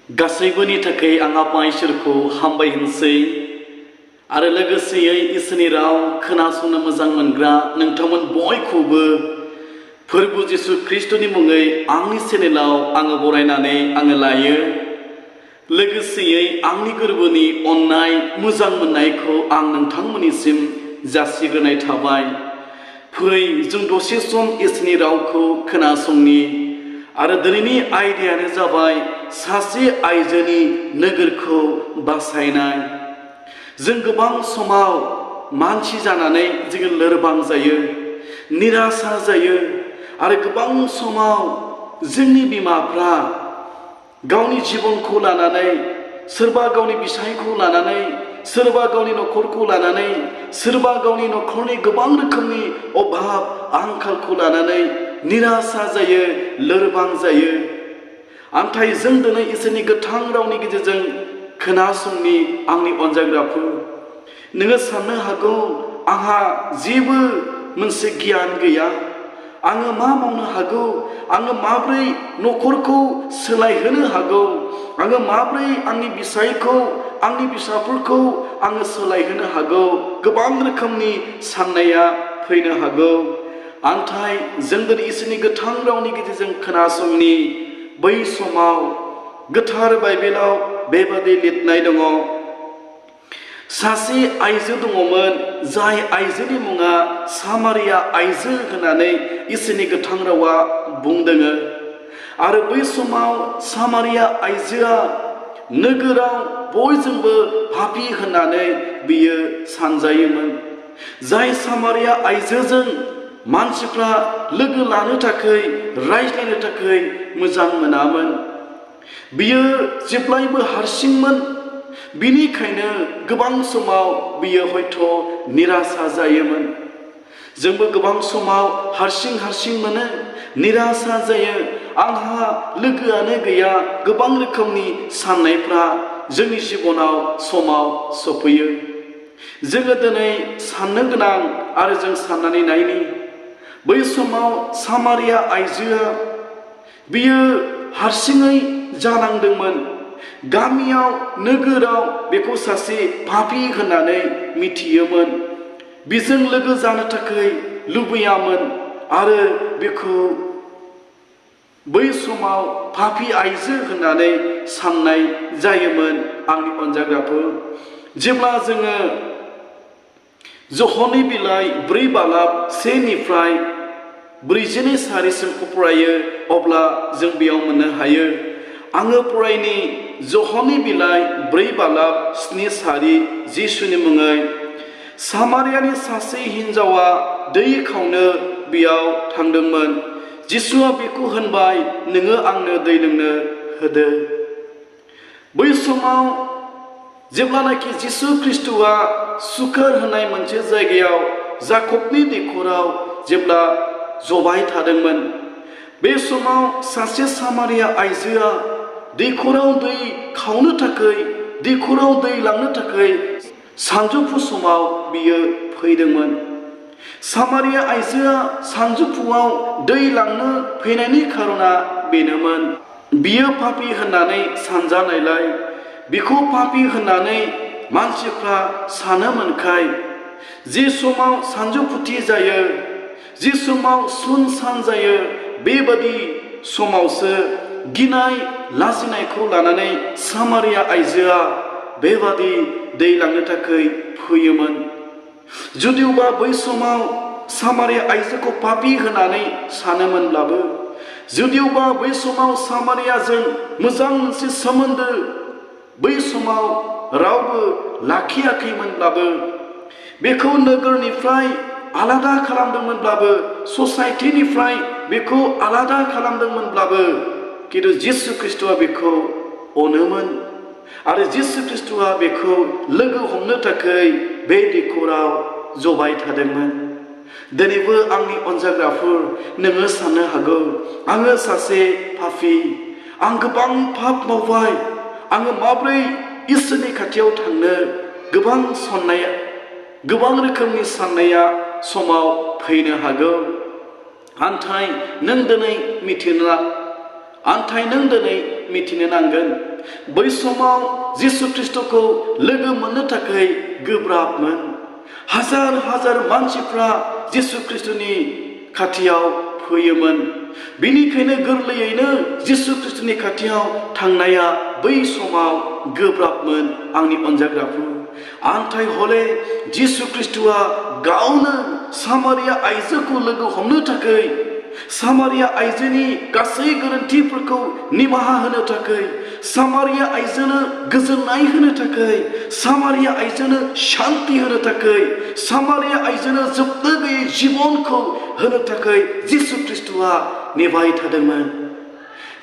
गासैबोनि थाखाय आं आफा इसोरखौ हामबाय होनसै आरो लोगोसेयै इसोरनि राव खोनासंनो मोजां मोनग्रा नोंथांमोन बयखौबो फोरबु जिसु ख्रीष्टनि मुङै आंनि चेनेलाव आङो बरायनानै आङो लायो। लोगोसेयै आंनि गोरबोनि अननाय मोजां मोननायखौ आं नोंथांमोननिसिम जासिग्रोनाय थाबाय। फै जों दसे सम इसोरनि रावखौ खोनासंनि आरो दिनैनि आयदायानो जाबाय सासे आइजोनि नोगोरखौ बासायनाय। जों गोबां समाव मानसि जानानै जोङो लोरबां जायो, निरासा जायो आरो गोबां समाव जोंनि बिमाफ्रा गावनि जिबनखौ लानानै, सोरबा गावनि फिसायखौ लानानै, सोरबा गावनि न'खरखौ लानानै, सोरबा गावनि न'खरनि गोबां रोखोमनि अभाब आंखालखौ लानानै निरासा जायो, लोरबां जायो। नाथाय जों दिनै इसोरनि गोथां रावनि गेजेरजों खोनासंनि आंनि अनजाग्राफोर। नोङो साननो हागौ आंहा जेबो मोनसे गियान गैया, आङो मा मावनो हागौ, आङो माब्रै न'खरखौ सोलायहोनो हागौ, आङो माब्रै आंनि फिसायखौ, आंनि फिसाफोरखौ आङो सोलायहोनो हागौ। गोबां रोखोमनि साननाया फैनो हागौ। नाथाय जों दिनै इसोरनि गोथां रावनि गेजेरजों खोनासंनि। बै समाव गोथार बाइबेलाव बेबादि लिरनाय दङ, सासे आइजो दङमोन जाय आइजोनि मुङा सामारिया आइजो होननानै इसोरनि गोथां रावा बुंदों। आरो बै समाव सामारिया आइजोआ नोगोराव बयजोंबो पापी होननानै बियो सानजायोमोन। जाय सामारिया आइजोजों मानसिफ्रा लोगो लानो थाखाय, रायज्लायनो थाखाय मोजां मोनामोन। बियो जेब्लायबो हारसिंमोन, बिनिखायनो गोबां समाव बियो हयथ' निरासा जायोमोन। जोंबो गोबां समाव हारसिं मोनो, निरासा जायो। आंहा लोगोआनो गैया, गोबां रोखोमनि साननायफ्रा जोंनि जिबनाव समाव सफैयो। जोङो दिनै साननो गोनां आरो जों साननानै नायनि। बै समाव सामारिया आइजोआ बियो हारसिङै जानांदोंमोन। गामियाव, नोगोराव बेखौ सासे पापी होननानै मिथियोमोन। बिजों लोगो जानो थाखाय लुबैयामोन आरो बेखौ बै समाव पापी आइजो होननानै साननाय जायोमोन। आंनि अनजाग्राफोर, जेब्ला जोङो ज'हरनि बिलाइ 4:1 ब्रैजिनै सारिसिमखौ फरायो, अब्ला जों बेयाव मोननो हायो। आङो फरायनि ज'हरनि बिलाइ 4:7 जिसुनि मुङै। सामारियानि सासे हिन्जावा दै खावनो बेयाव थांदोंमोन। जिसुआ बेखौ होनबाय, नोङो आंनो दै लोंनो होदो। बै समाव जेब्लानाखि जिसु ख्रीष्टआ सुकार होननाय मोनसे जायगायाव जाकबनि दैखराव जेब्ला जबाय थादोंमोन, बे समाव सासे सामारिया आइजोआ दैखराव दै खावनो थाखाय, दैखराव दै लांनो थाखाय सानजौफु समाव बियो फैदोंमोन। सामारिया आइजोआ सानजौफुआव दै लांनो फैनायनि खारना बेनोमोन, बियो पापी होननानै सानजानायलाय, बिखौ पापी होननानै मानसिफ्रा सानोमोनखाय, जे समाव सानजौफुथि जायो, जे समाव सुनसान जायो, बेबादि समावसो गिनाय लाजिनायखौ लानानै सामारिया आइजोआ बेबादि दै लांनो थाखाय फैयोमोन। जुदिबा बै समाव सामारिया आइजोखौ पापी होननानै सानोमोनब्लाबो, जुदिबा बै समाव सामारियाजों मोजां मोनसे सोमोन्दो बै समाव रावबो लाखियाखैमोनब्लाबो, बेखौ नोगोरनिफ्राय आलादा खालामदोंमोनब्लाबो, ससाइटिनिफ्राय बेखौ आलादा खालामदोंमोनब्लाबो, खिन्थु जिसु ख्रीष्टआ बेखौ अनोमोन आरो जिसु ख्रीष्टआ बेखौ लोगो हमनो थाखाय बे दैखराव जबाय थादोंमोन। दिनैबो आंनि अनजाग्राफोर, नोङो साननो हागौ आङो सासे पापी, आं गोबां पाप मावबाय, आङो माब्रै इसोरनि खाथियाव थांनो, गोबां रोखोमनि साननाया समाव फैनो हागौ। नाथाय नों दिनै मिथिनो नांगोन, बै समाव जिसु ख्रिस्टखौ लोगो मोननो थाखाय गोब्राबमोन। हाजार हाजार मानसिफ्रा जिसु ख्रिस्टनि खाथियाव फैयोमोन। बेनिखायनो गोरलैयैनो जिसु ख्रिस्टनि खाथियाव थांनाया बै समाव गोब्राबमोन आंनि अनजाग्राफोर। आन्थाय हले जिसु ख्रिस्टआ गावनो सामारिया आइजोखौ लोगो हमनो थाखाय, सामारिया आइजोनि गासै गोरोन्थिफोरखौ निमाहा होनो थाखाय, सामारिया आइजोनो गोजोननाय होनो थाखाय, सामारिया आइजोनो शान्ति होनो थाखाय, सामारिया आइजोनो जोबनो गैयै जिबनखौ होनो थाखाय जिसु ख्रिस्टआ नेबाय थादोंमोन।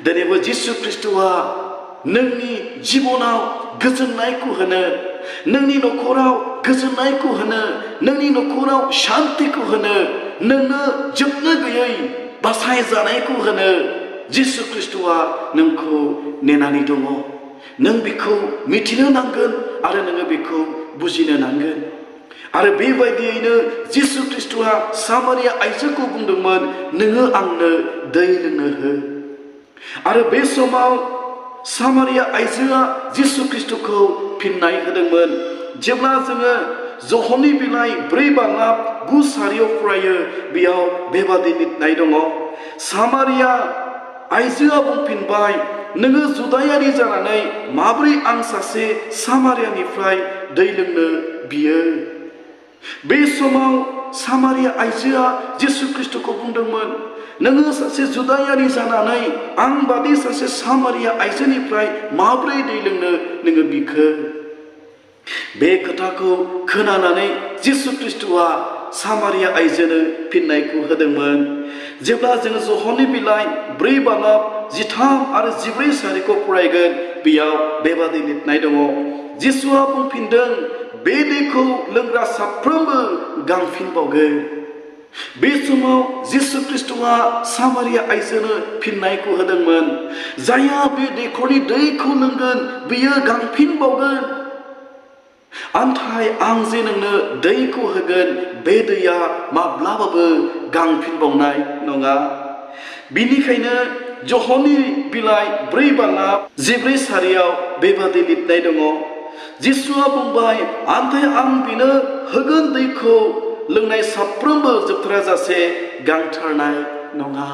दिनैबो जिसु ख्रिस्टआ नोंनि जिबनाव गोजोननायखौ होनो, नोंनि न'खराव गोजोननायखौ होनो, नोंनि न'खराव शान्तिखौ होनो, नोंनो जोबनो गैयै बासायजानायखौ होनो जिसु ख्रिस्टआ नोंखौ नेनानै दङ। नों बेखौ मिथिनो नांगोन आरो नोङो बेखौ बुजिनो नांगोन। आरो बेबायदियैनो जिसु ख्रिस्टआ सामारिया आइजोखौ बुंदोंमोन, नोङो आंनो दै लोंनो हो। आरो बे समाव सामारिया आइजोआ जिसु ख्रिस्टखौ फिननाय होदोंमोन। जेब्ला जोङो जहननि बिलाइ 4:9 फरायो, बेयाव बेबादि लिरनाय दङ, सामारिया आइजोआ बुंफिनबाय, नोङो जुदायारि जानानै माब्रै आं सासे सामारियानिफ्राय दै लोंनो बियो? बे समाव सामारिया आइजोआ जिसु ख्रिस्टखौ बुंदोंमोन, नोङो सासे जुदायारि जानानै आं बादि सासे सामारिया आइजोनिफ्राय माब्रै दै लोंनो नोङो बिखो? बे खोथाखौ खोनानानै जिसु ख्रिस्टआ सामारिया आइजोनो फिननायखौ होदोंमोन। जेब्ला जोङो जहननि बिलाइ 4:13 आरो 14 फरायगोन, बेयाव बेबादि लिरनाय दङ, जिसुआ बुंफिनदों, बे दैखौ लोंग्रा साफ्रोमबो गांफिनबावगोन। बे समाव जिसु ख्रिस्टआ सामारिया आइजोनो फिननायखौ होदोंमोन, जायहा बे दैखरनि दैखौ लोंगोन बियो गांफिनबावगोन। आन्थाय आं जे नोंनो दैखौ होगोन, बे दैया माब्लाबाबो गांफिनबावनाय नङा। बिनिखायनो जहननि बिलाइ 4:14 बेबादि लिरनाय दङ, जिसुआ बुंबाय, आन्थाय आं बिनो होगोन दैखौ लोंनाय साफ्रोमबो जोबथाराजासे गांथारनाय नङा।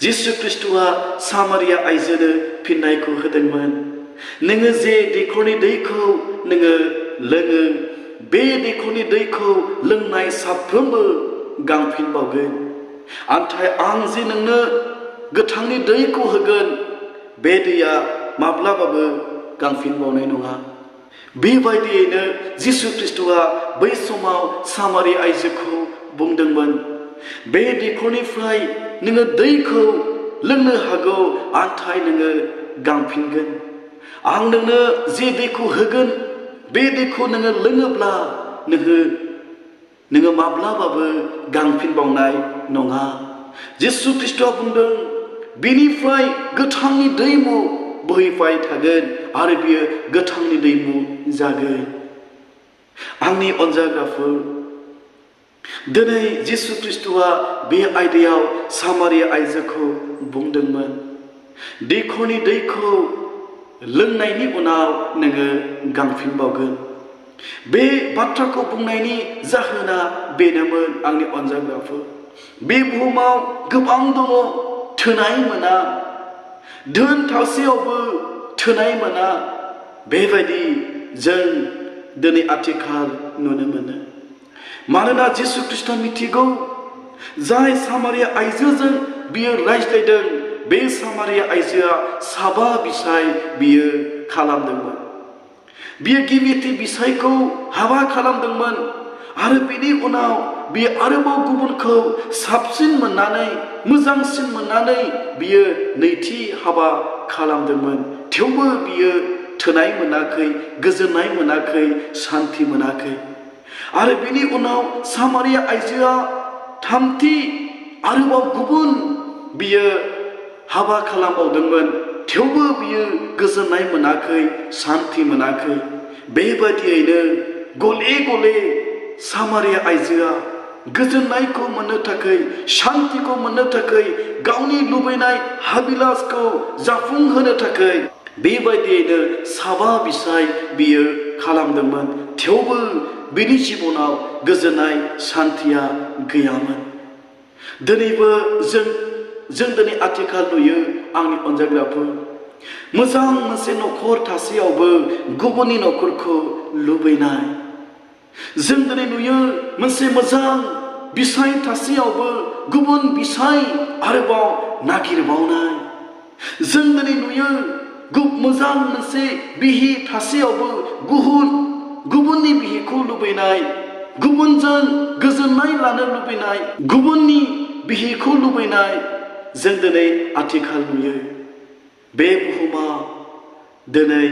जिसु ख्रिस्टआ सामारिया आइजोनो फिननायखौ होदोंमोन, नोङो जे दैखरनि दैखौ नोङो लोङो, बे दैखरनि दैखौ लोंनाय साफ्रोमबो गांफिनबावगोन। आन्थाय आं जे नोंनो गोथांनि दैखौ होगोन, बे दैया माब्लाबाबो गांफिनबावनाय नङा। बेबायदियैनो जिसु ख्रिस्टआ बै समाव सामारि आइजोखौ बुंदोंमोन, बे दैखरनिफ्राय नोङो दैखौ लोंनो हागौ, आन्थाय नोङो गांफिनगोन। आं नोंनो जे दैखौ होगोन, बे दैखौ नोङो लोङोब्ला नोङो माब्लाबाबो गांफिनबावनाय नङा। जिसु ख्रिस्टआ बुंदों, बेनिफ्राय गोथांनि दैमु बोहैबाय थागोन आरो बियो गोथांनि दैमु जागोन। आंनि अनजाग्राफोर, दिनै जिसु ख्रिस्टआ बे आयदायाव सामारिया आइजोखौ बुंदोंमोन, दैखरनि दैखौ लोंनायनि उनाव नोङो गांफिनबावगोन। बे बाथ्राखौ बुंनायनि जाहोना बेनोमोन आंनि अनजाग्राफोर, बे बुहुमाव गोबां दङ, थोनाय मोना, धोन थासेयावबो थोनाय मोना, बेबायदि जों दिनै आथिखाल नुनो मोनो। मानोना जिसु ख्रिस्टआ मिथिगौ, जाय सामारिया आइजोजों बियो रायज्लायदों, बे सामारिया आइजोआ 7 बिसाय बियो खालामदोंमोन। बियो गिबिथि बिसायखौ हाबा खालामदोंमोन आरो बिनि उनाव बियो आरोबाव गुबुनखौ साबसिन मोननानै, मोजांसिन मोननानै बियो नैथि हाबा खालामदोंमोन। थेवबो बियो थोनाय मोनाखै, गोजोननाय मोनाखै, शान्ति मोनाखै। आरो बिनि उनाव सामारिया आइजोआ थामथि आरोबाव गुबुन बियो हाबा खालामबावदोंमोन। थेवबो बियो गोजोननाय मोनाखै, शान्ति मोनाखै। बेबायदियैनो गले गले सामारिया आइजोआ गोजोननायखौ मोननो थाखाय, शान्तिखौ मोननो थाखाय, गावनि लुबैनाय हाबिलासखौ जाफुंहोनो थाखाय बेबायदियैनो साबा बिसाय बियो खालामदोंमोन, थेवबो बिनि जिबनाव गोजोननाय सान्थिया गैयामोन। दिनैबो जों दिनै आथिखाल नुयो आंनि अनजाग्राफोर, मोजां मोनसे न'खर थासेयावबो गुबुननि न'खरखौ लुबैनाय। जों दिनै नुयो मोनसे मोजां बिसाय थासेयावबो गुबुन बिसाय आरोबाव नागिरबावनाय। जों दिनै नुयो मोजां मोनसे बिहि थासेयावबो गुबुननि बिहिखौ लुबैनाय, गुबुनजों गोजोननाय लानो लुबैनाय, गुबुननि बिहिखौ लुबैनाय। जों दिनै आथिखाल नुयो बे बुहुमा दिनै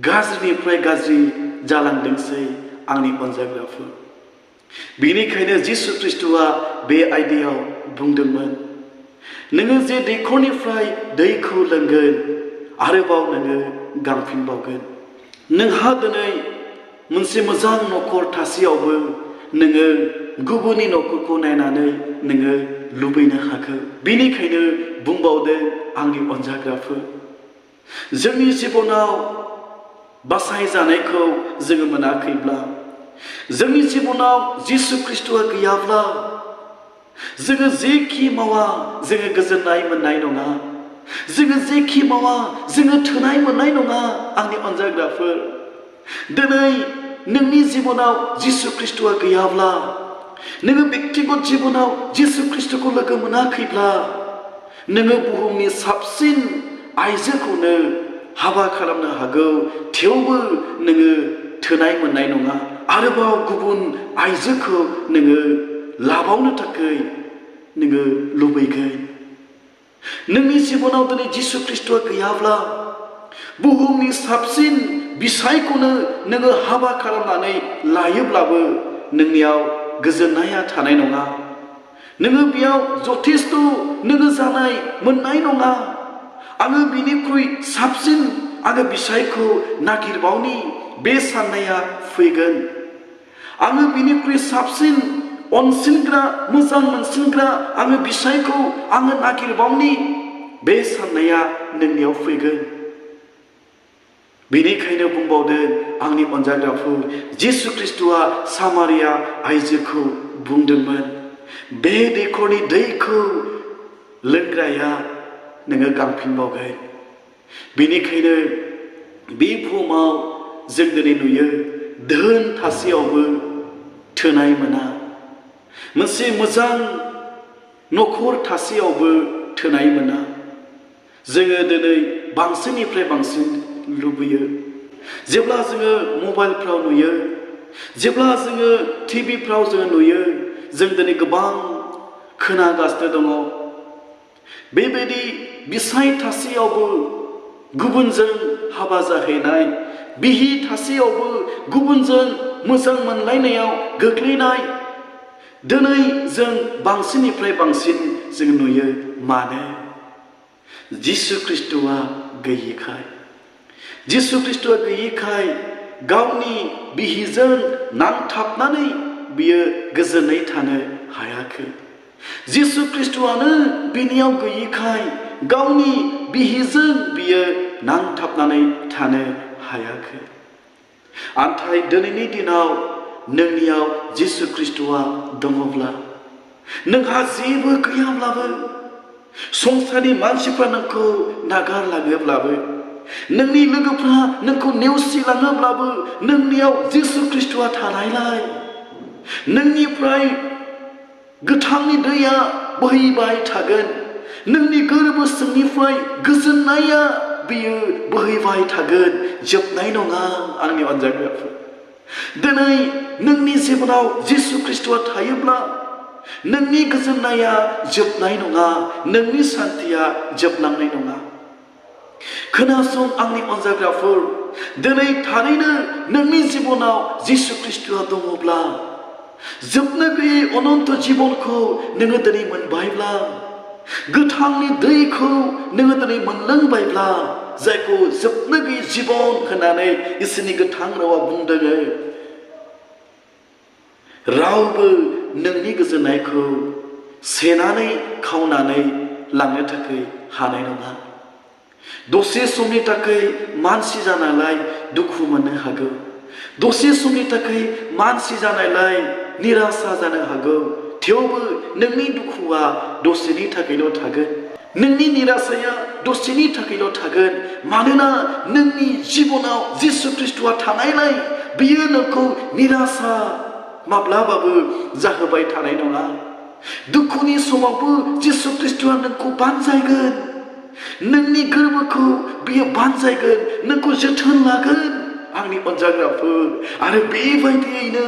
गाज्रिनिफ्राय गाज्रि जालांदोंसै आंनि अनजाग्राफोर। बेनिखायनो जिसु ख्रिस्ट'आ बे आयदायाव बुंदोंमोन, नोङो जे दैखरनिफ्राय दैखौ लोंगोन आरोबाव नोङो गांफिनबावगोन। नोंहा दिनै मोनसे मोजां न'खर थासेयावबो नोङो गुबुननि न'खरखौ नायनानै नोङो लुबैनो हागौ। बेनिखायनो बुंबावदों आंनि अनजाग्राफोर, जोंनि जिबनाव बासायजानायखौ जोङो मोनाखैब्ला, जोंनि जिबनाव जिसु ख्रिस्ट'आ गैयाब्ला, जोङो जेखि मावा जोङो गोजोननाय मोननाय नङा। जोङो जेखि मावा जोङो थोनाय मोननाय नङा आंनि अनजाग्राफोर। दिनै नोंनि जिबनाव जिसु ख्रिस्ट'आ गैयाब्ला, नोङो बेक्तिगत जिबनाव जिसु ख्रिस्ट'खौ लोगो मोनाखैब्ला, नोङो बुहुमनि साबसिन आइजोखौनो हाबा खालामनो हागौ, थेवबो नोङो थोनाय मोननाय नङा। आरोबाव गुबुन आइजोखौ नोङो लाबावनो थाखाय नोङो लुबैगोन। नोंनि जिबनाव दिनै जिसु ख्रिस्ट'आ गैयाब्ला, बुहुमनि साबसिन बिसायखौनो नोङो हाबा खालामनानै लायोब्लाबो नोंनियाव गोजोननाया थानाय नङा। नोङो बेयाव जथेस्थ' नोङो जानाय मोननाय नङा। आङो बिनिख्रुइ साबसिन आङो बिसायखौ नागिरबावनि बे साननाया फैगोन। आङो बिनिख्रुइ साबसिन अनसिनग्रा, मोजां मोनसिनग्रा आङो बिसायखौ आङो नागिरबावनि बे साननाया नोंनियाव फैगोन। बेनिखायनो बुंबावदों आंनि अनजाग्राफोर, जिसु ख्रिस्ट'आ सामारिया आइजोखौ बुंदोंमोन, बे दैखरनि दैखौ लोंग्राया नोङो गांफिनबावगोन। बेनिखायनो बे बुहुमाव जों दिनै नुयो धोन थासेयावबो थोनाय मोना, मोनसे मोजां न'खर थासेयावबो थोनाय मोना। जोङो दिनै बांसिननिफ्राय बांसिन लुबैयो। जेब्ला जोङो मबाइलफ्राव नुयो, जेब्ला जोङो टिभिफ्राव जोङो नुयो, जों दिनै गोबां खोनागासिनो दङ, बेबायदि बिसाय थासेयावबो गुबुनजों हाबा जाहैनाय, बिहि थासेयावबो गुबुनजों मोजां मोनलायनायाव गोग्लैनाय। दिनै जों बांसिननिफ्राय बांसिन जों नुयो। मानो? जिसु ख्रिस्ट'आ गैयिखाय। जिसु ख्रिस्ट'आ गैयिखाय गावनि बिहिजों नांथाबनानै बियो गोजोनै थानो हायाखै। जिसु ख्रिस्ट'आनो बिनियाव गैयिखाय गावनि बिहिजों बियो नांथाबनानै थानो हायाखै। नाथाय दिनैनि दिनाव नोंनियाव जिसु ख्रिस्ट'आ दङब्ला, नोंहा जेबो गैयाब्लाबो, संसारनि मानसिफ्रा नोंखौ नागारलाङोब्लाबो, नोंनि लोगोफ्रा नोंखौ नेवसिलाङोब्लाबो, नोंनियाव जिसु ख्रिस्ट'आ थानायलाय नोंनिफ्राय गोथांनि दैया बोहैबाय थागोन। नोंनि गोरबो सिंनिफ्राय गोजोननाया बियो बोहैबाय थागोन, जोबनाय नङा आंनि अनजाग्राफोर। दिनै नोंनि जिबनाव जिसु ख्रिस्ट'आ थायोब्ला नोंनि गोजोननाया जोबनाय नङा, नोंनि सान्थिया जोबलांनाय नङा। खोनासं आंनि अनजाग्राफोर, दिनै थारैनो नोंनि जिबनाव जिसु ख्रिस्ट'आ दङब्ला, जोबनो गैयै अनन्त जिबनखौ नोङो दिनै मोनबायब्ला, गोथांनि दैखौ नोङो दिनै मोनलोंबायब्ला, जायखौ जोबनो गैयै जिबन होननानै इसोरनि गोथां रावा बुंदों, रावबो नोंनि दसे समनि थाखाय मानसि जानायलाय दुखु मोननो हागौ दसे समनि थाखाय मानसि जानायलाय निराशा जानो हागौ थेवबो नोंनि दुखुआ दसेनि थाखायल' थागोन नोंनि निराशाया दसेनि थाखायल' थागोन मानोना नोंनि जिबनाव जिसु ख्रीष्टआ थानायलाय बियो नोंखौ निराशा माब्लाबाबो जाहोबाय थानाय नङा दुखुनि समावबो जिसु ख्रीष्टआ नोंखौ बानजायगोन नोंनि गोर्बोखौ बियो बानजायगोन नोंखौ जोथोन लागोन आंनि अनजाग्राफोर आरो बेबायदियैनो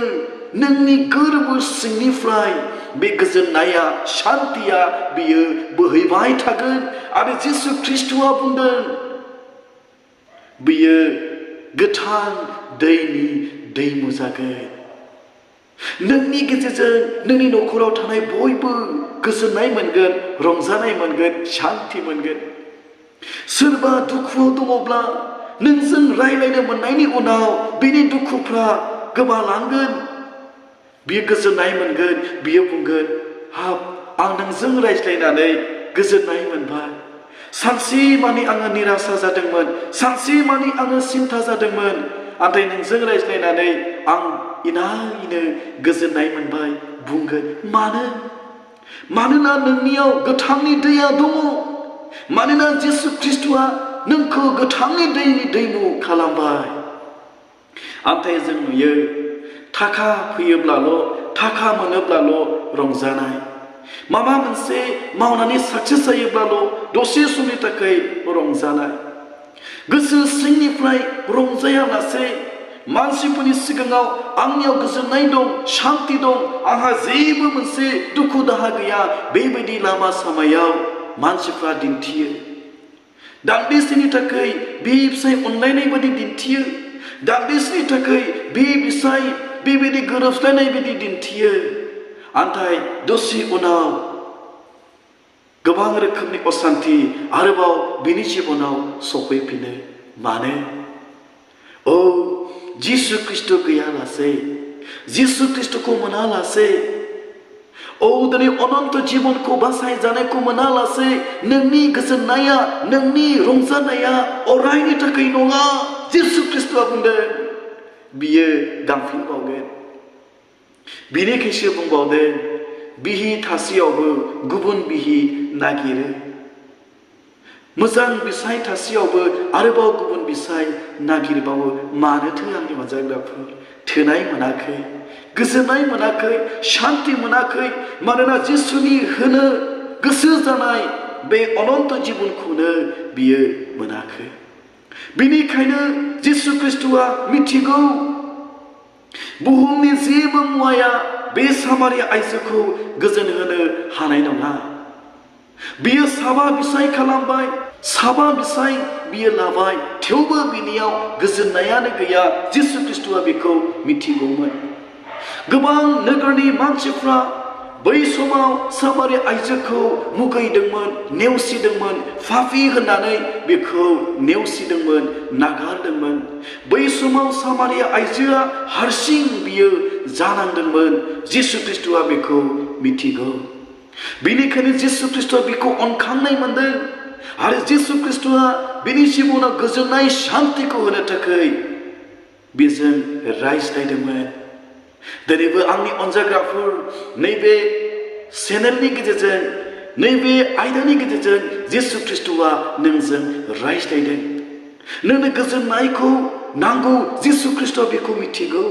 नोंनि गोर्बो सिंनिफ्राय बे गोजोननाया शान्तिया बियो बोहैबाय थागोन आरो जिसु ख्रीष्टआ बुंदों बियो गोथां दैनि दैमु जागोन नोंनि गेजेरजों नोंनि नखराव थानाय बयबो गोजोननाय मोनगोन रंजानाय मोनगोन शान्ति मोनगोन सोरबा दुखुआव दङब्ला नोंजों रायलायनो मोननायनि उनाव बिनि दुखुफ्रा गोमालांगोन बियो गोजोननाय मोनगोन बियो बुंगोन हाब आं नोंजों रायज्लायनानै गोजोननाय मोनबाय सानसे मानि आङो निराशा जादोंमोन सानसे मानि आङो सिन्था जादोंमोन नाथाय नोंजों रायज्लायनानै आं इनायनो गोजोननाय मोनबाय बुंगोन मानोना नोंनियाव गोथांनि दैया दङ मानोना जिसु ख्रीष्टआ नोंखौ गोथांनि दैनि दैमु खालामबाय नाथाय जों नुयो थाखा फैयोब्लाल' थाखा मोनोब्लाल' रंजानाय माबा मोनसे मावनानै साक्सेस जायोब्लाल' दसे समनि थाखाय रंजानाय गोसो सिंनिफ्राय रंजायालासे मानसिफोरनि सिगाङाव आंनियाव गोजोननाय दं शान्ति दं आंहा जेबो मोनसे दुखु दाहा गैया बेबायदि लामा सामायाव मानसिफ्रा दिन्थियो दान्दिसेनि थाखाय बे फिसाय अनलायनाय बायदि दिन्थियो दान्दिसेनि थाखाय बे फिसाय बेबायदि गोरोबलायनाय बायदि दिन्थियो नाथाय दसे उनाव गोबां रोखोमनि अशान्ति आरोबाव बिनि जिबनाव सफैफिनो मानो औ जिसु ख्रीष्ट गैयालासे जिसु ख्रीष्टखौ मोनालासे औ दिनै अनन्त जीवनखौ बासायजानायखौ मोनालासे नोंनि गोजोननाया नोंनि रंजानाया अरायनि थाखाय नङा जिसु ख्रीष्टआ बुंदों बियो गांफिनबावगोन बिनिखायसो बुंबावदों बिहि थासेयावबो गुबुन बिहि नागिरो मोजां बिसाय थासेयावबो आरोबाव गुबुन बिसाय नागिरबावो मानोथो आंनि मोजांग्राफोर थोनाय मोनाखै गोजोननाय मोनाखै शान्ति मोनाखै मानोना जिसुनि होनो गोसो जानाय बे अनन्त जीवनखौनो बियो मोनाखै बिनिखायनो जिसु ख्रीष्टआ मिथिगौ बुहुमनि जेबो मुवाया बे सामारिया आइजोखौ गोजोन होनो हानाय नङा बियो साबा बिसाय खालामबाय साबा बिसाय बियो लाबाय थेवबो बिनियाव गोजोननायानो गैया जिसु ख्रीष्टआ बेखौ मिथिगौमोन गोबां नोगोरनि मानसिफ्रा बै समाव सामारिया आइजोखौ मुगैदोंमोन नेवसिदोंमोन पापी होननानै बेखौ नेवसिदोंमोन नागारदोंमोन बै समाव सामारिया आइजोआ हारसिं बियो जानांदोंमोन जिसु ख्रीष्टआ बेखौ मिथिगौ बेनिखायनो जिसु ख्रीष्टआ बेखौ अनखांनाय मोनदों आरो जिसु ख्रीष्टआ बिनि जिबनाव गोजोननाय शान्तिखौ होनो थाखाय बेजों रायज्लायदोंमोन दिनैबो आंनि अनजाग्राफोर नैबे चेनेलनि गेजेरजों नैबे आयदानि गेजेरजों जिसु ख्रीष्टआ नोंजों रायज्लायदों नोंनो गोजोननायखौ नांगौ जिसु ख्रीष्टआ बेखौ मिथिगौ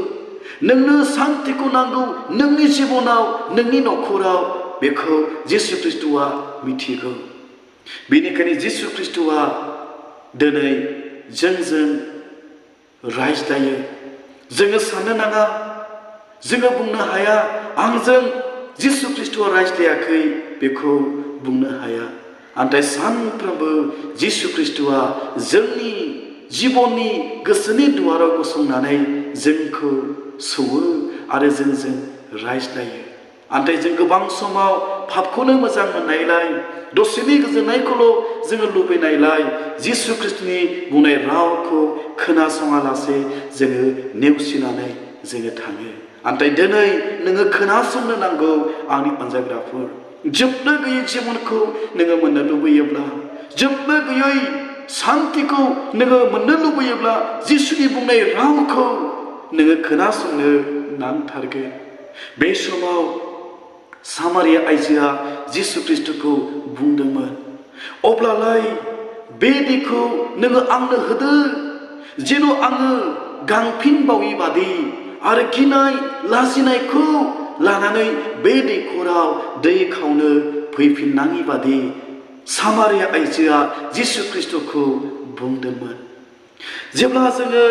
नोंनो शान्तिखौ नांगौ नोंनि जिबनाव नोंनि नखराव बेखौ जिसु ख्रीष्टआ मिथिगौ बेनिखायनो जिसु ख्रीष्टआ दिनै जोंजों रायज्लायो जोङो साननो नाङा जोङो बुंनो हाया आंजों जिसु ख्रीष्टआ रायज्लायाखै बेखौ बुंनो हाया नाथाय सानफ्रोमबो जिसु ख्रीष्टआ जोंनि जिबननि गोसोनि दुवाराव गसंनानै जोंखौ सौवो आरो जोंजों रायज्लायो नाथाय जों गोबां समाव पापखौनो मोजां मोननायलाय दसेनि गोजोननायखौल' जोङो लुबैनायलाय जिसु ख्रीष्टनि बुंनाय रावखौ खोनासङालासे जोङो नेवसिनानै जोङो थाङो नाथाय दिनै नोङो खोनासंनो नांगौ आंनि अनजाग्राफोर जोबनो गैयै जिबनखौ नोङो मोननो लुबैयोब्ला जोबनो गैयै सान्तिखौ नोङो मोननो लुबैयोब्ला जिसुनि बुंनाय रावखौ नोङो खोनासंनो नांथारगोन। बे समाव सामारिया आइजोआ जिसु ख्रिस्टखौ बुंदोंमोन, अब्लालाय बे दैखौ नोङो आंनो होदो, जेन' आङो गांफिनबावै बादि आरो गिनाय लाजिनायखौ लानानै बे दैखराव दै खावनो फैफिननाङि बादि सामारिया आइजोआ जिसु ख्रिस्टखौ बुंदोंमोन। जेब्ला जोङो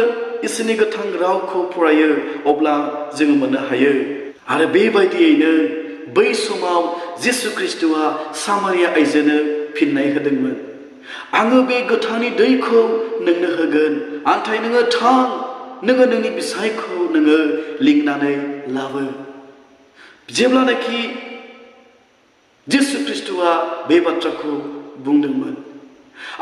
इसोरनि गोथां रावखौ फरायो अब्ला जोङो मोननो हायो आरो बेबायदियैनो बै समाव जिसु ख्रिस्टआ सामारिया आइजोनो फिननाय होदोंमोन, आङो बे गोथांनि दैखौ नोंनो होगोन, नाथाय नोङो थां, नोङो नोंनि बिसायखौ नोङो लिंनानै लाबो। जेब्लानाखि जिसु ख्रिस्टआ बे बाथ्राखौ बुंदोंमोन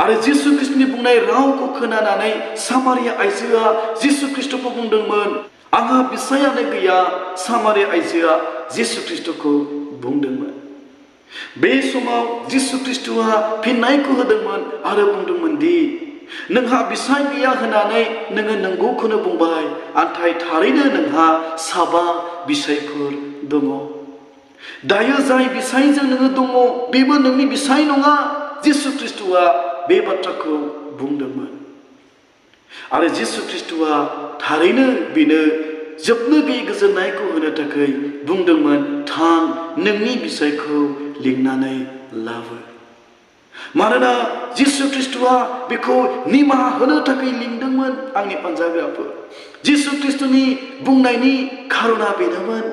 आरो जिसु ख्रिस्टनि बुंनाय रावखौ खोनानानै सामारिया आइजोआ जिसु ख्रिस्टखौ बुंदोंमोन, आंहा बिसायानो गैया। सामारिया आइजोआ जिसु ख्रिस्टखौ बुंदोंमोन। बे समाव जिसु ख्रिस्टआ फिननायखौ होदोंमोन आरो बुंदोंमोन दि नोंहा बिसाय गैया होननानै नोङो नंगौखौनो बुंबाय, नाथाय थारैनो नोंहा 7 बिसायफोर दङ। दायो जाय बिसायजों नोङो दङ बेबो नोंनि बिसाय नङा। जिसु ख्रिस्टआ बे बाथ्राखौ बुंदोंमोन आरो जिसु ख्रिस्टआ थारैनो बेनो जोबनो गैयै गोजोननायखौ होनो थाखाय बुंदोंमोन, थां, नोंनि बिसायखौ लिंनानै लाबो। मानोना जिसु ख्रिस्टआ बेखौ निमाहा होनो थाखाय लिंदोंमोन। आंनि अनजाग्राफोर, जिसु ख्रिस्टनि बुंनायनि खारना बेनोमोन।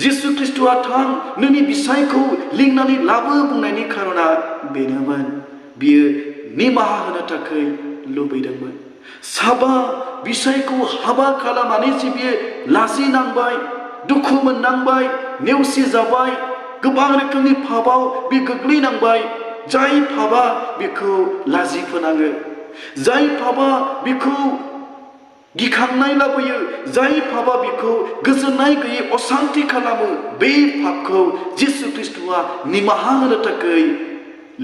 जिसु ख्रिस्टआ थां, नोंनि बिसायखौ लिंनानै लाबो बुंनायनि खारना बेनोमोन। बियो निमाहा होनो थाखाय लुबैदोंमोन। 7 बिसायखौ हाबा खालामनानै जे बियो लाजिनांबाय, दुखु मोननांबाय, नेवसि जाबाय, गोबां रोखोमनि पापाव बे गोग्लैनांबाय। जाय पापा बेखौ लाजि फोनाङो, जाय पापा बेखौ गिखांनाय लाबोयो, जाय पापा बेखौ गोजोननाय गैयै असान्ति खालामो, बे पापखौ जिसु ख्रिस्टआ निमाहा होनो थाखाय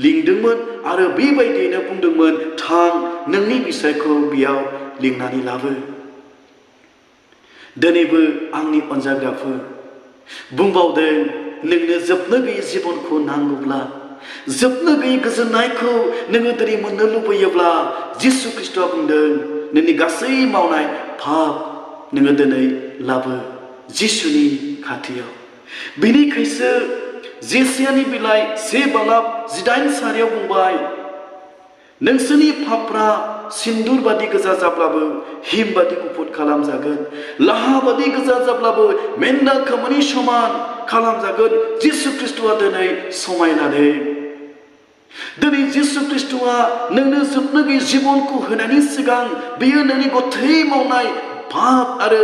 लिंदोंमोन आरो बेबायदियैनो बुंदोंमोन, थां, नोंनि बिसायखौ बेयाव लिंनानै लाबो। दिनैबो आंनि अनजाग्राफोर बुंबावदों, नोंनो जोबनो गैयै जिबनखौ नांगौब्ला, जोबनो गैयै गोजोननायखौ नोङो दिनै मोननो लुबैयोब्ला, जिसु ख्रिस्टआ बुंदों, नोंनि गासै मावनाय पाप नोङो दिनै लाबो जिसुनि खाथियाव। बेनिखायसो जेसायानि बिलाइ 1:18 बुंबाय, नोंसोरनि पापफ्रा सिन्दुर बादि गोजा जाब्लाबो हिम बादि गुफुर खालामजागोन, लाहा बादि गोजा जाब्लाबो मेन्दा खोमोननि समान खालामजागोन। जिसु ख्रिस्टआ दिनै समायनानै दिनै जिसु ख्रिस्टआ नोंनो जोबनो गैयै जिबनखौ होनायनि सिगां बेयो नोंनि गथै मावनाय पाप आरो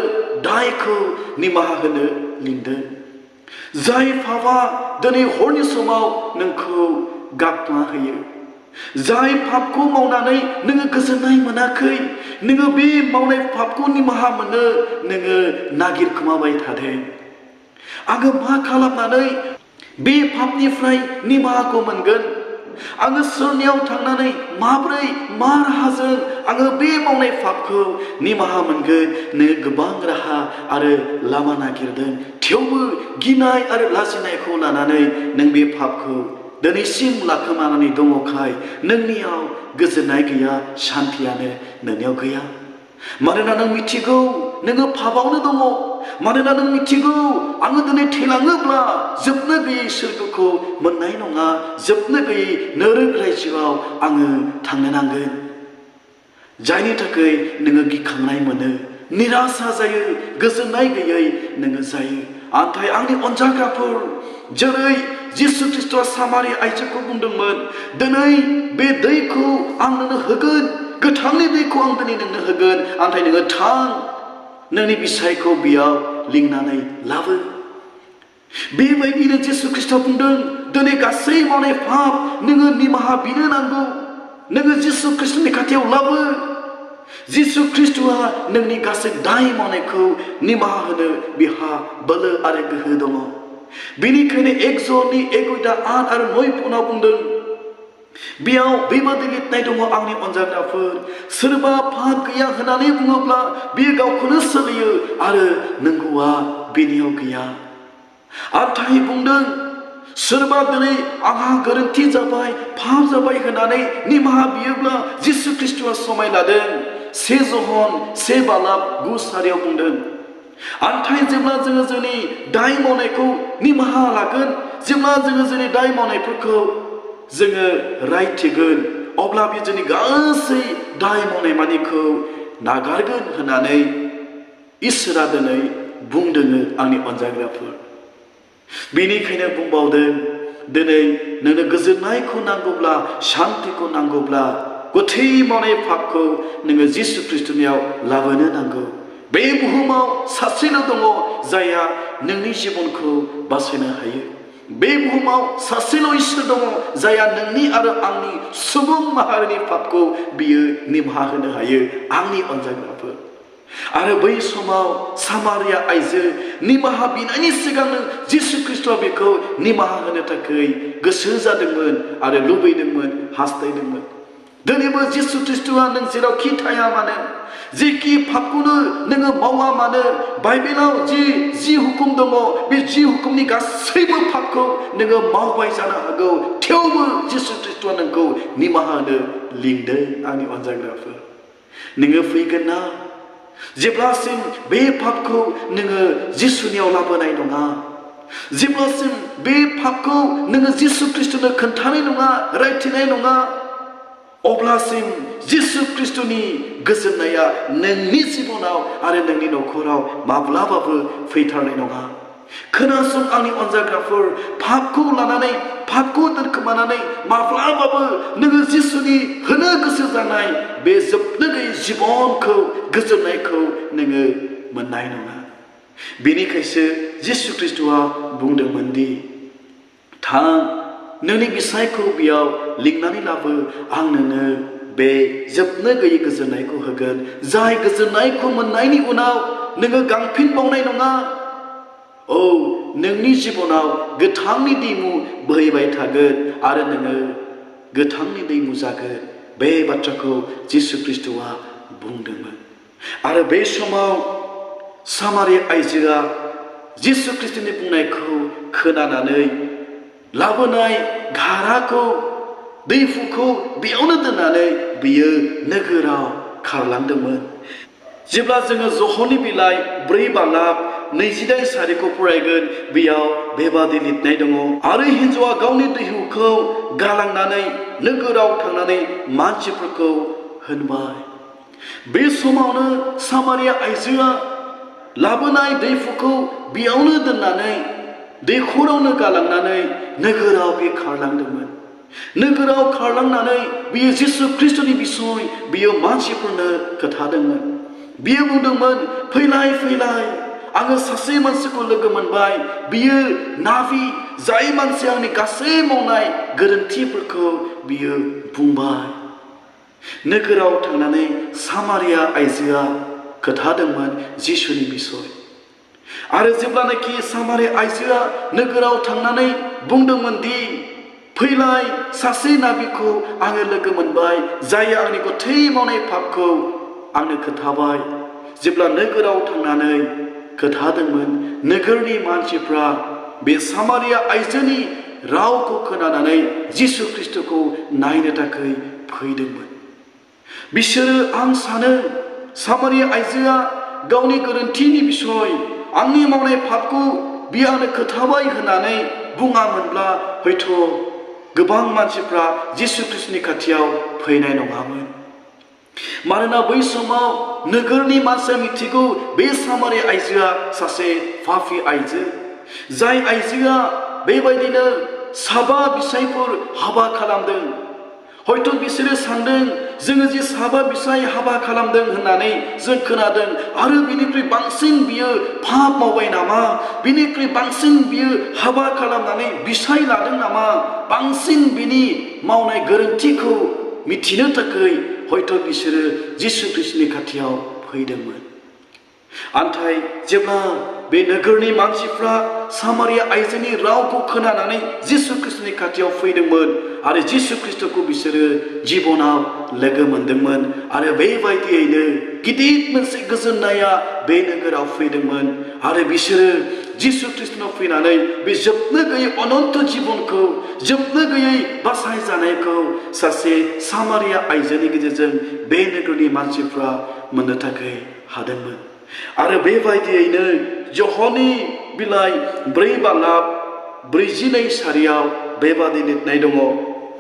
दायखौ निमाहा होनो लिंदों। जाय पापआ दिनै हरनि समाव नोंखौ गाबना होयो, जाय पापखौ मावनानै नोङो गोजोननाय मोनाखै, नोङो बे मावनाय पापखौ निमाहा मोनो नोङो नागिरखोमाबाय थादों। आङो मा खालामनानै बे पापनिफ्राय निमाहाखौ मोनगोन? आङो सोरनियाव थांनानै माब्रै मा राहाजों आङो बे मावनाय पापखौ निमाहा मोनगोन? नों गोबां राहा आरो लामा नागिरदों, थेवबो गिनाय आरो लाजिनायखौ लानानै नों बे पापखौ दिनैसिम लाखोमानानै दङखाय नोंनियाव गोजोननाय गैया, सान्थियानो नोंनियाव गैया। मानोना नों मिथिगौ नोङो पापआवनो दङ, मानोना नों मिथिगौ आङो दिनै थैलाङोब्ला जोबनो गैयै सोरगोखौ मोननाय नङा, जोबनो गैयै नरक रायजोआव आङो थांनो नांगोन। जायनि थाखाय नोङो गिखांनाय मोनो, निराशा जायो, गोजोननाय गैयै नोङो जायो। नाथाय आंनि अनजाग्राफोर, जेरै जिसु ख्रिस्टआ सामारिया आइजोखौ बुंदोंमोन, दिनै बे दैखौ आं नोंनो होगोन, गोथांनि दैखौ आं दिनै नोंनो होगोन, नाथाय नोङो थां, नोंनि बिसायखौ बेयाव लिंनानै लाबो। बेबायदिनो जिसु ख्रिस्टआ बुंदों, दिनै गासै मावनाय पाप नोङो निमाहा बिनो नांगौ, नोङो जिसु ख्रिस्टनि खाथियाव लाबो। जिसु ख्रिस्टआ नोंनि गासै दाय मावनायखौ निमाहा होनो बिहा बोलो आरो गोहो दङ। बेनिखायनो 1 जन 8 आरो 9 बुंदों, बेयाव बेबादि लिरनाय दङ आंनि अनजाग्राफोर सोरबा पाप गैया होननानै बुङोब्ला बियो गावखौनो सोलियो आरो नंगौआ बेनियाव गैया। आथाय बुंदों सोरबा दिनै आंहा गोरोन्थि जाबाय पाप जाबाय होननानै निमाहा बियोब्ला जिसु ख्रीष्टआ समाय लादों 1 जहन 1 बालाब 9 बुंदों। आन्थाय जेब्ला जोङो जोंनि दाय मावनायखौ निमाहा लागोन जेब्ला जोङो जोंनि दाय मावनायफोरखौ जोङो रायथिगोन अब्ला बे जोंनि गासै दाय मावनाय मानिखौ नागारगोन होननानै इसोरा दिनै बुंदों आंनि अनजाग्राफोर। बेनिखायनो बुंबावदों दिनै नोंनो गोजोननायखौ नांगौब्ला शान्तिखौ नांगौब्ला गोथै मावनाय पापखौ नोङो जिसु ख्रीष्टनियाव लाबोनो नांगौ। बे बुहुमाव सासेल' दङ जायहा नोंनि जिबनखौ बासायनो हायो। बे बुहुमाव सासेल' इसोर दङ जायहा नोंनि आरो आंनि सुबुं माहारिनि पापखौ बियो निमाहा होनो हायो आंनि अनजाग्राफोर। आरो बै समाव सामारिया आइजो निमाहा बिनायनि सिगांनो जिसु ख्रीष्टआ बेखौ निमाहा होनो थाखाय गोसो जादोंमोन आरो लुबैदोंमोन हास्थायदोंमोन। दिनैबो जिसु ख्रीष्टआ नों जेरावखि थाया मानो जेखि पापखौनो नोङो मावा मानो बाइबेलाव जि हुकुम दङ बे जि हुकुमनि गासैबो पापखौ नोङो मावबाय जानो हागौ थेवबो जिसु ख्रीष्टआ नोंखौ निमाहा होनो लिंदों आंनि अनजाग्राफोर। नोङो फैगोन ना जेब्लासिम बे पापखौ नोङो जिसुनियाव लाबोनाय नङा जेब्लासिम बे पापखौ नोङो जिसु ख्रीष्टनो खोन्थानाय नङा रायथिनाय नङा अब्लासिम जिसु ख्रीष्टनि गोजोननाया नोंनि जिबनाव आरो नोंनि न'खराव माब्लाबाबो फैथारनाय नङा। खोनासं आंनि अनजाग्राफोर पापखौ लानानै पापखौ दोनखोमानानै माब्लाबाबो नोङो जिसुनि होनो गोसो जानाय बे जोबनो गैयै जिबनखौ गोजोननायखौ नोङो मोननाय नङा। बेनिखायसो जिसु ख्रीष्टआ बुंदोंमोन दि थां नोंनि बिसायखौ बेयाव लिंनानै लाबो आं नोंनो बे जोबनो गैयै गोजोननायखौ होगोन जाय गोजोननायखौ मोननायनि उनाव नोङो गांफिनबावनाय नङा। औ नोंनि जिबनाव गोथांनि दैमु बोहैबाय थागोन आरो नोङो गोथांनि दैमु जागोन बे बाथ्राखौ जिसु ख्रीष्टआ बुंदोंमोन। आरो बे समाव सामारिया आइजोआ जिसु ख्रीष्टनि बुंनायखौ खोनानानै लाबोनाय घाराखौ दैहुखौ बेयावनो दोननानै बियो नोगोराव खारलांदोंमोन। जेब्ला जोङो जहननि बिलाइ 4 बालाब 28 फरायगोन बेयाव बेबादि लिरनाय दङ आरो हिन्जावआ गावनि दैहुखौ गालांनानै नोगोराव थांनानै मानसिफोरखौ होनबाय। बे समावनो सामारिया आइजोआ लाबोनाय दैहुखौ बेयावनो दोननानै दैखरावनो गालांनानै नोगोराव बे खारलांदोंमोन। नोगोराव खारलांनानै बियो जिसु ख्रीष्टनि बिसय बियो मानसिफोरनो खोथादोंमोन। बियो बुंदोंमोन फैलाय फैलाय आङो सासे मानसिखौ लोगो मोनबाय बियो नाबि जाय मानसिया आंनि गासै मावनाय गोरोन्थिफोरखौ बियो बुंबाय। नोगोराव थांनानै सामारिया आइजोआ खोथादोंमोन जिसुनि बिसय। आरो जेब्लानाखि सामारिया आइजोआ नोगोराव थांनानै बुंदोंमोन दि फैलाय सासे नाबिखौ आङो लोगो मोनबाय जाय आंनि गोथै मावनाय पापखौ आंनो खोथाबाय। जेब्ला नोगोराव थांनानै खोथादोंमोन नोगोरनि मानसिफ्रा बे सामारिया आइजोनि रावखौ खोनानानै जिसु ख्रीष्टखौ नायनो थाखाय फैदोंमोन। बिसोरो आं सानो सामारिया आइजोआ गावनि गोरोन्थिनि बिसय आंनि मावनाय पापखौ बियो आंनो खोथाबाय होननानै बुङामोनब्ला हयथ' गोबां मानसिफ्रा जिसु ख्रीष्टनि खाथियाव फैनाय नङामोन। मानोना बै समाव नोगोरनि मानसिया मिथिगौ बे सामारिया आइजोआ सासे पापी आइजो जाय आइजोआ बेबायदिनो 7 बिसायफोर हाबा खालामदों। हयथ' बिसोरो सानदों जोङो जे 7 बिसाय हाबा खालामदों होननानै जों खोनादों आरो बिनिख्रुइ बांसिन बियो पाप मावबाय नामा बिनिख्रुइ बांसिन बियो हाबा खालामनानै बिसाय लादों नामा बांसिन बिनि मावनाय गोरोन्थिखौ मिथिनो थाखाय हयथ' बिसोरो जिसु ख्रीष्टनि खाथियाव फैदोंमोन। आन्थाय जेब्ला बे नोगोरनि मानसिफ्रा सामारिया आइजोनि रावखौ खोनानानै जिसु ख्रिस्टनि खाथियाव फैदोंमोन आरो जिसु ख्रिस्टखौ बिसोरो जिबनाव लोगो मोनदोंमोन आरो बेबायदियैनो गिदिर मोनसे गोजोननाया बे नोगोराव फैदोंमोन आरो बिसोरो जिसु ख्रिस्टनाव फैनानै बे जोबनो गैयै अनन्त जिबनखौ जोबनो गैयै बासायजानायखौ सासे सामारिया आइजोनि गेजेरजों बे नोगोरनि मानसिफ्रा मोननो थाखाय हादोंमोन आरो बेबायदियैनो य'हननि बिलाइ 4:42 सारियाव बेबादि लिरनाय दङ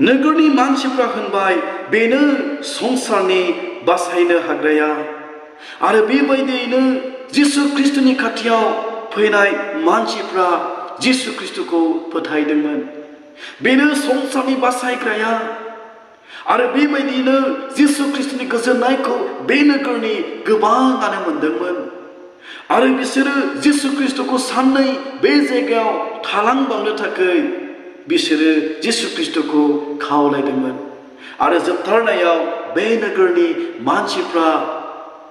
नोगोरनि मानसिफ्रा होनबाय बेनो संसारनि बासायनो हाग्राया आरो बेबायदियैनो जिसु ख्रिस्टनि खाथियाव फैनाय मानसिफ्रा जिसु ख्रिस्टखौ फोथायदोंमोन बेनो संसारनि बासायग्राया आरो बेबायदिनो जिसु ख्रिस्टनि गोजोननायखौ बे नोगोरनि गोबाङानो मोनदोंमोन आरो बिसोरो जिसु ख्रिस्टखौ साननै बे जायगायाव थालांबावनो थाखाय बिसोरो जिसु ख्रिस्टखौ खावलायदोंमोन आरो जोबथारनायाव बे नोगोरनि मानसिफ्रा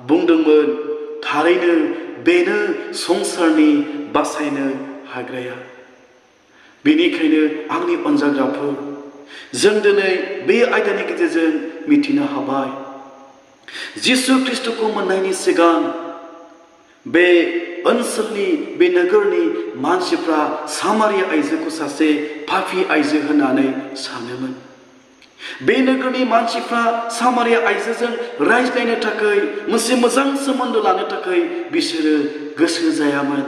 बुंदोंमोन थारैनो बेनो संसारनि बासायनो हाग्राया बेनिखायनो आंनि अनजाग्राफोर जों दिनै बे आयदानि गेजेरजों मिथिनो हाबाय जिसु ख्रिस्टखौ मोननायनि सिगां बे ओनसोलनि बे नोगोरनि मानसिफ्रा सामारिया आइजोखौ सासे पापी आइजो होननानै सानोमोन बे नोगोरनि मानसिफ्रा सामारिया आइजोजों रायज्लायनो थाखाय मोनसे मोजां सोमोन्दो लानो थाखाय बिसोरो गोसो जायामोन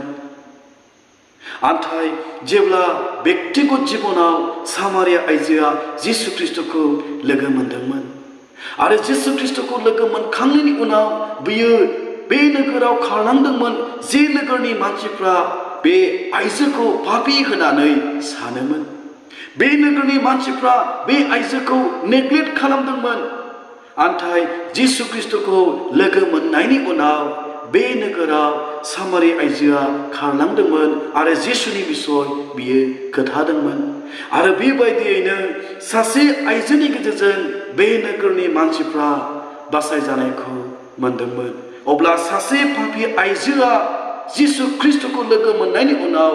आन्थाय जेब्ला व्यक्तिगत जिबनाव सामारिया आइजोआ जिसु ख्रिस्टखौ लोगो मोनदोंमोन आरो जिसु ख्रिस्टखौ लोगो मोनखांनायनि उनाव बियो बे नोगोराव खारलांदोंमोन जे नोगोरनि मानसिफ्रा बे आइजोखौ पापी होननानै सानोमोन बे नोगोरनि मानसिफ्रा बे आइजोखौ नेग्लेक्ट खालामदोंमोन आन्थाय जिसु ख्रिस्टखौ लोगो मोननायनि उनाव बे नोगोराव सामारिया आइजोआ खारलांदोंमोन आरो जिसुनि बिसय बियो खोन्थादोंमोन आरो बेबायदियैनो सासे आइजोनि गेजेरजों बे नोगोरनि मानसिफ्रा बासायजानायखौ मोनदोंमोन अब्ला सासे पापी आइजोआ जिसु ख्रिस्टखौ लोगो मोननायनि उनाव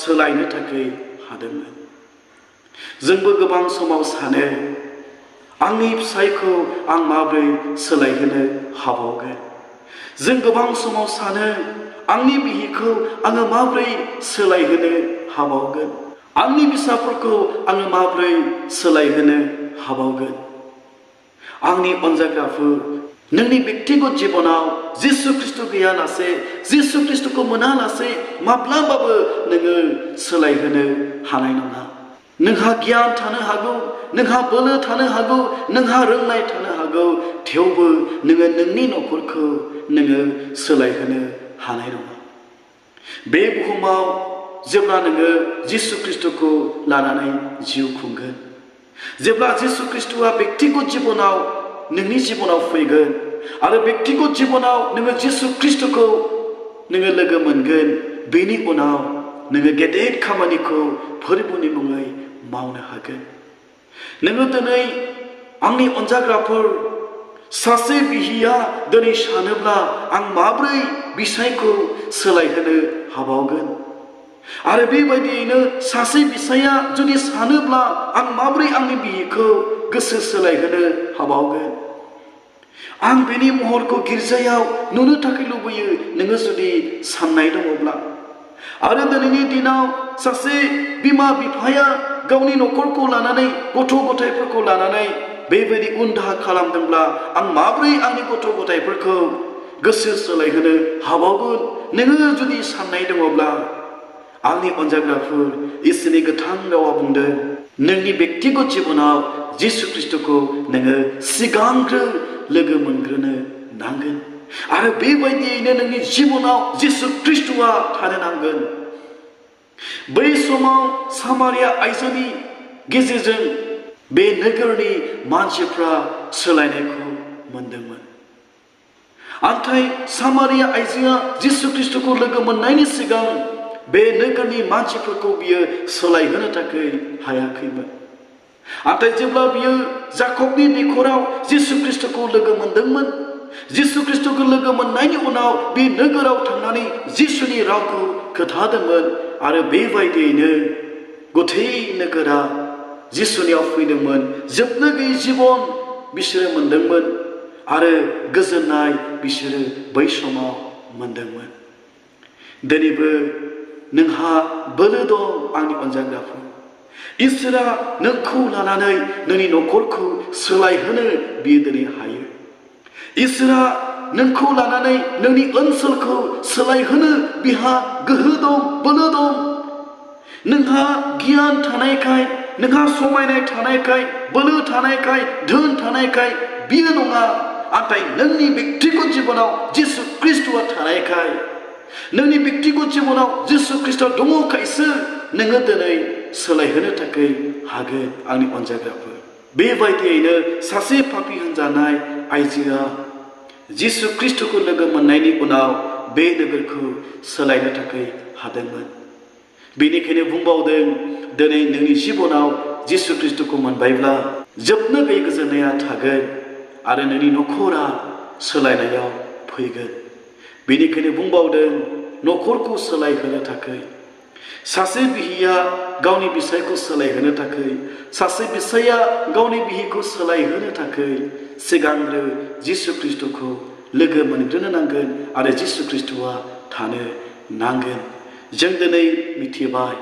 सोलायनो थाखाय हादोंमोन जोंबो गोबां समाव सानो आंनि फिसायखौ आं माबोरै सोलायहोनो हाबावगोन जों गोबां समाव सानो आंनि बिहिखौ आङो माबोरै सोलायहोनो हाबावगोन आंनि फिसाफोरखौ आङो माबोरै सोलायहोनो हाबावगोन आंनि अनजाग्राफोर नोंनि व्यक्तिगत जिबनाव जिसु ख्रिस्ट गैयालासे जिसु ख्रिस्टखौ मोनालासे माब्लाबाबो नोङो सोलायहोनो हानाय नङा नोंहा गियान थानो हागौ नोंहा बोलो थानो हागौ नोंहा रोंनाय थानो हागौ थेवबो नोङो नोंनि न'खरखौ नोङो सोलायहोनो हानाय नङा बे बुहुमाव जेब्ला नोङो जिसु ख्रिस्टखौ लानानै जिउ खुंगोन जेब्ला जिसु ख्रिस्टआ व्यक्तिगत जिबनाव नोंनि जिबनाव फैगोन आरो व्यक्तिगत जिबनाव नोङो जिसु ख्रिस्टखौ नोङो लोगो मोनगोन बेनि उनाव नोङो गेदेर खामानिखौ फोरबोनि मुङै मावनो हागोन नोङो दिनै आंनि अनजाग्राफोर सासे बिहिया दिनै सानोब्ला आं माब्रै बिसायखौ सोलायहोनो हाबावगोन आरो बेबायदियैनो सासे बिसाया जुदि सानोब्ला आं माब्रै आंनि बिहिखौ गोसो सोलायहोनो हाबावगोन आं बेनि महरखौ गिर्जायाव नुनो थाखाय लुबैयो नोङो जुदि साननाय दङब्ला आरो दिनैनि दिनाव सासे बिमा बिफाया गावनि न'खरखौ लानानै गथ' गथायफोरखौ लानानै बेबायदि उन दाहा खालामदोंब्ला आं माब्रै आंनि गथ' गथायफोरखौ गोसो सोलायहोनो हाबावगोन नोङो जुदि साननाय दङब्ला आंनि अनजाग्राफोर इसोरनि गोथां रावा बुंदों नोंनि व्यक्तिगत जिबनाव जिसु ख्रिस्टखौ नोङो सिगांग्रो लोगो मोनग्रोनो नांगोन आरो बेबायदियैनो नोंनि जिबनाव जिसु ख्रिस्टआ थानो नांगोन बै समाव सामारिया आइजोनि गेजेरजों बे नोगोरनि मानसिफ्रा सोलायनायखौ मोनदोंमोन नाथाय सामारिया आइजोआ जिसु ख्रिस्टखौ लोगो मोननायनि सिगां बे नोगोरनि मानसिफोरखौ बियो सोलायहोनो थाखाय हायाखैमोन नाथाय जेब्ला बियो जाकबनि दैखराव जिसु ख्रिस्टखौ लोगो मोनदोंमोन जिसु ख्रिस्टखौ लोगो मोननायनि उनाव बे नोगोराव थांनानै जिसुनि रावखौ खोन्थादोंमोन आरो बेबायदियैनो गथै नोगोरा जिसुनियाव फैदोंमोन जोबनो गैयै जिबन बिसोरो मोनदोंमोन आरो गोजोननाय बिसोरो बै समाव मोनदोंमोन। दिनैबो नोंहा बोलो दं आंनि अनजाग्राफोर। इसोरा नोंखौ लानानै नोंनि न'खरखौ सोलायहोनो बियो दिनै हायो। इसोरा नोंखौ लानानै नोंनि ओनसोलखौ सोलायहोनो बिहा गोहो दं, बोलो दं। नोंहा गियान थानायखाय, नोंहा समायनाय थानायखाय, बोलो थानायखाय, धोन थानायखाय बियो नङा, नाथाय नोंनि बेक्तिगत जिबनाव जिसु ख्रिस्टआ थानायखाय, नोंनि बेक्तिगत जिबनाव जिसु ख्रिस्ट दङखायसो नोङो दिनै सोलायहोनो थाखाय हागोन आंनि अनजाग्राफोर। बेबायदियैनो सासे पापी होनजानाय आइजोआ जिसु ख्रिस्टखौ लोगो मोननायनि उनाव बे नोगोरखौ सोलायनो थाखाय हादोंमोन। बेनिखायनो बुंबावदों, दिनै नोंनि जिबनाव जिसु ख्रिस्टखौ मोनबायब्ला जोबनो गैयै गोजोननाया थागोन आरो नोंनि न'खरा सोलायनायाव फैगोन। बेनिखायनो बुंबावदों, न'खरखौ सोलायहोनो थाखाय, सासे बिहिया गावनि बिसायखौ सोलायहोनो थाखाय, सासे बिसाया गावनि बिहिखौ सोलायहोनो थाखाय सिगांग्रो जिसु ख्रिस्टखौ लोगो मोनग्रोनो नांगोन आरो जिसु ख्रिस्टआ थानो नांगोन। जों दिनै मिथिबाय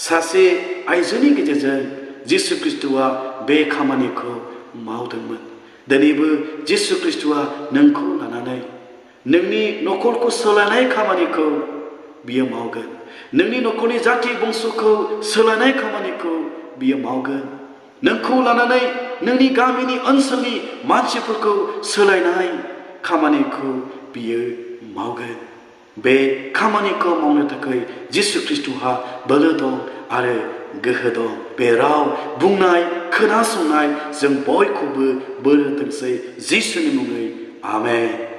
सासे आइजोनि गेजेरजों जिसु ख्रिस्टआ बे खामानिखौ मावदोंमोन। दिनैबो जिसु ख्रिस्टआ नोंखौ लानानै नोंनि न'खरखौ सोलायनाय खामानिखौ बियो मावगोन। नोंनि न'खरनि जाथि बंस'खौ सोलायनाय खामानिखौ बियो मावगोन। नोंखौ लानानै नोंनि गामिनि ओनसोलनि मानसिफोरखौ सोलायनाय खामानिखौ बियो मावगोन। बे खामानिखौ मावनो थाखाय जिसु ख्रिस्टहा बोलो दं आरो गोहो दं। बे राव बुंनाय खोनासंनाय जों बयखौबो बोर होथोंसै जिसुनि मुङै आमेन।